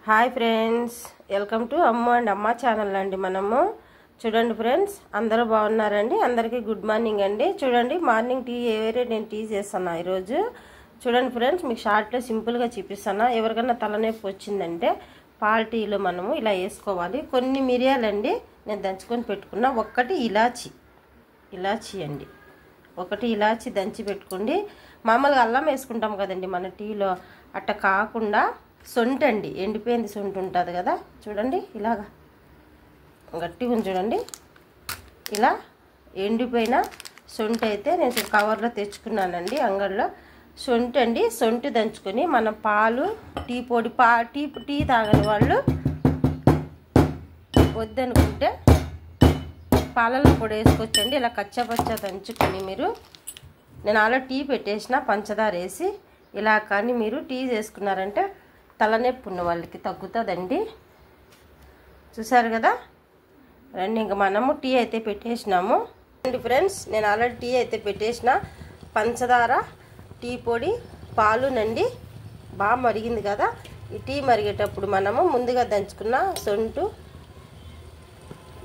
Hi friends, welcome to Ammu and అమ్మ channel అండి. మనము చూడండి ఫ్రెండ్స్, అందరూ బాగున్నారండి. అందరికీ గుడ్ మార్నింగ్ అండి. చూడండి, మార్నింగ్ టీ నేను టీ చేస్తాను ఈరోజు. చూడండి ఫ్రెండ్స్, మీకు షార్ట్లో సింపుల్గా చూపిస్తాను. ఎవరికైనా తలనొప్పి వచ్చిందంటే పాల టీలో మనము ఇలా వేసుకోవాలి. కొన్ని మిరియాలండి నేను దంచుకొని పెట్టుకున్నా. ఒక్కటి ఇలాచి అండి, ఒకటి ఇలాచి దంచి పెట్టుకోండి. మామూలుగా అల్లం వేసుకుంటాం కదండి మన టీలో, అట్ట కాకుండా సొంటి అండి, ఎండిపోయింది సొంటి ఉంటుంది కదా, చూడండి ఇలాగా గట్టిగా ఉంది చూడండి. ఇలా ఎండిపోయిన సొంటి అయితే నేను కవర్లో తెచ్చుకున్నానండి అంగడిలో. సొంటి అండి, సొంటి దంచుకొని మన పాలు టీ పొడి టీ తాగని వాళ్ళు వద్దనుకుంటే పాలల్లో పొడి వేసుకోవచ్చండి. ఇలా కచ్చాపచ్చా దంచుకొని నేను అలా టీ పెట్టేసిన పంచదార వేసి ఇలా కానీ మీరు టీ చేసుకున్నారంటే తలనొప్పి ఉన్న వాళ్ళకి తగ్గుతుందండి. చూసారు కదా రండి, ఇంకా మనము టీ అయితే పెట్టేసినాము ఫ్రెండ్స్. నేను ఆల్రెడీ టీ అయితే పెట్టేసిన. పంచదార, టీ పొడి, పాలునండి బాగా మరిగింది కదా. ఈ టీ మరిగేటప్పుడు మనము ముందుగా దంచుకున్న సొంటు,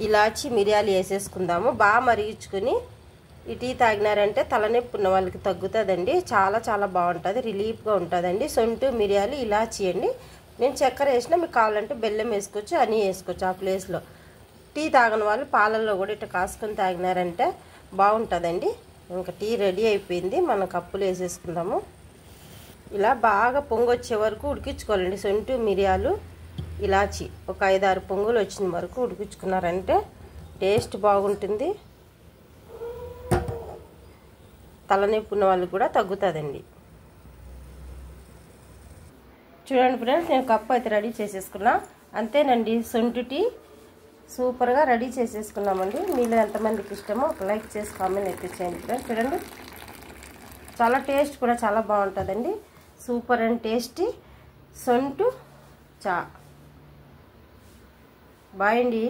ఇలాచి, మిరియాలు వేసేసుకుందాము. బాగా మరిగించుకొని ఈ టీ తాగినారంటే తలనొప్పి ఉన్న వాళ్ళకి తగ్గుతుందండి. చాలా చాలా బాగుంటుంది, రిలీఫ్గా ఉంటుందండి. సొంటు, మిరియాలు, ఇలాచి అండి. నేను చక్కెర వేసినా, మీకు కావాలంటే బెల్లం వేసుకోవచ్చు, అని వేసుకోవచ్చు ఆ ప్లేస్లో. టీ తాగని వాళ్ళు పాలల్లో కూడా ఇట్లా కాసుకొని తాగినారంటే బాగుంటుందండి. ఇంకా టీ రెడీ అయిపోయింది. మనం కప్పులు వేసేసుకుందాము. ఇలా బాగా పొంగొచ్చే వరకు ఉడికించుకోవాలండి. సొంటు, మిరియాలు, ఇలాచి ఒక 5-6 పొంగులు వచ్చిన వరకు ఉడికించుకున్నారంటే టేస్ట్ బాగుంటుంది. తలనొప్పి ఉన్న వాళ్ళకి కూడా తగ్గుతుందండి. చూడండి ఫ్రెండ్స్, నేను కప్పు అయితే రెడీ చేసేసుకున్నా. అంతేనండి, సొంటి టీ సూపర్గా రెడీ చేసేసుకున్నామండి. మీలో ఎంతమందికి ఇష్టమో ఒక లైక్ చేసి కామెంట్ అయితే చేయండి ఫ్రెండ్స్. చూడండి, చాలా టేస్ట్ కూడా చాలా బాగుంటుందండి. సూపర్ అండ్ టేస్టీ సొంటు చా. బాయ్ అండి.